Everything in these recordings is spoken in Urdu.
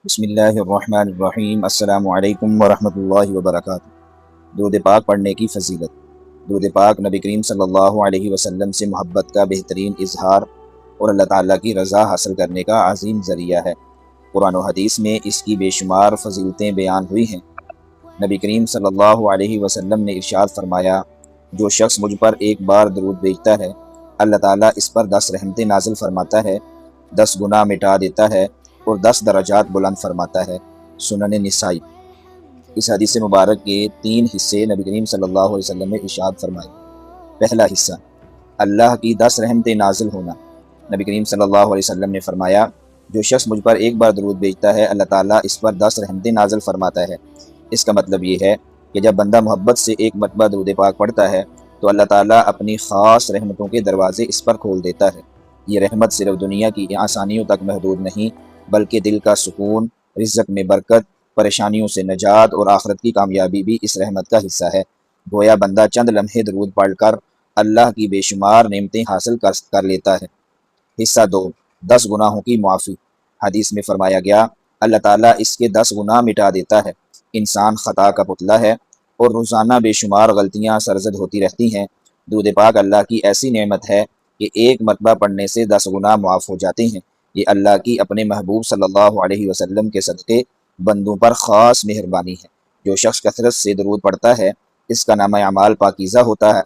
بسم اللہ الرحمن الرحیم۔ السلام علیکم ورحمۃ اللہ وبرکاتہ۔ درود پاک پڑھنے کی فضیلت۔ درود پاک نبی کریم صلی اللہ علیہ وسلم سے محبت کا بہترین اظہار اور اللہ تعالیٰ کی رضا حاصل کرنے کا عظیم ذریعہ ہے۔ قرآن و حدیث میں اس کی بے شمار فضیلتیں بیان ہوئی ہیں۔ نبی کریم صلی اللہ علیہ وسلم نے ارشاد فرمایا، جو شخص مجھ پر ایک بار درود بھیجتا ہے، اللہ تعالیٰ اس پر 10 رحمتیں نازل فرماتا ہے، 10 گناہ مٹا دیتا ہے اور 10 درجات بلند فرماتا ہے۔ سنن نسائی۔ اس حدیث مبارک کے 3 حصے نبی کریم صلی اللہ علیہ وسلم نے ارشاد فرمائے۔ پہلا حصہ، اللہ کی 10 رحمتیں نازل ہونا۔ نبی کریم صلی اللہ علیہ وسلم نے فرمایا، جو شخص مجھ پر ایک بار درود بھیجتا ہے، اللہ تعالیٰ اس پر 10 رحمتیں نازل فرماتا ہے۔ اس کا مطلب یہ ہے کہ جب بندہ محبت سے ایک مرتبہ درود پاک پڑھتا ہے تو اللہ تعالیٰ اپنی خاص رحمتوں کے دروازے اس پر کھول دیتا ہے۔ یہ رحمت صرف دنیا کی آسانیوں تک محدود نہیں، بلکہ دل کا سکون، رزق میں برکت، پریشانیوں سے نجات اور آخرت کی کامیابی بھی اس رحمت کا حصہ ہے۔ گویا بندہ چند لمحے درود پڑھ کر اللہ کی بے شمار نعمتیں حاصل کر لیتا ہے۔ حصہ 2، 10 گناہوں کی معافی۔ حدیث میں فرمایا گیا، اللہ تعالیٰ اس کے 10 گناہ مٹا دیتا ہے۔ انسان خطا کا پتلا ہے اور روزانہ بے شمار غلطیاں سرزد ہوتی رہتی ہیں۔ درود پاک اللہ کی ایسی نعمت ہے کہ ایک مرتبہ پڑھنے سے 10 گناہ معاف ہو جاتے ہیں۔ یہ اللہ کی اپنے محبوب صلی اللہ علیہ وسلم کے صدقے بندوں پر خاص مہربانی ہے۔ جو شخص کثرت سے درود پڑھتا ہے، اس کا نامہ اعمال پاکیزہ ہوتا ہے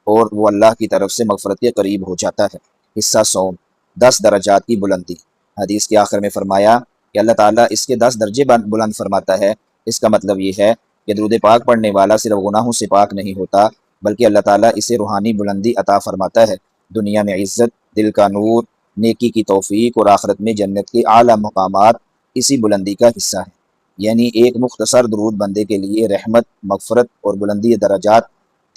اور وہ اللہ کی طرف سے مغفرت کے قریب ہو جاتا ہے۔ حصہ سوم، 10 درجات کی بلندی۔ حدیث کے آخر میں فرمایا کہ اللہ تعالیٰ اس کے 10 درجے بلند فرماتا ہے۔ اس کا مطلب یہ ہے کہ درود پاک پڑھنے والا صرف گناہوں سے پاک نہیں ہوتا، بلکہ اللہ تعالیٰ اسے روحانی بلندی عطا فرماتا ہے۔ دنیا میں عزت، دل کا نور، نیکی کی توفیق اور آخرت میں جنت کے اعلیٰ مقامات اسی بلندی کا حصہ ہیں۔ یعنی ایک مختصر درود بندے کے لیے رحمت، مغفرت اور بلندی درجات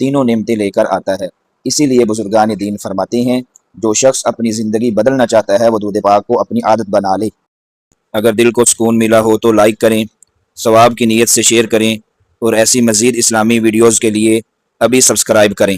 تینوں نعمتیں لے کر آتا ہے۔ اسی لیے بزرگان دین فرماتے ہیں، جو شخص اپنی زندگی بدلنا چاہتا ہے وہ درود پاک کو اپنی عادت بنا لے۔ اگر دل کو سکون ملا ہو تو لائک کریں، ثواب کی نیت سے شیئر کریں اور ایسی مزید اسلامی ویڈیوز کے لیے ابھی سبسکرائب کریں۔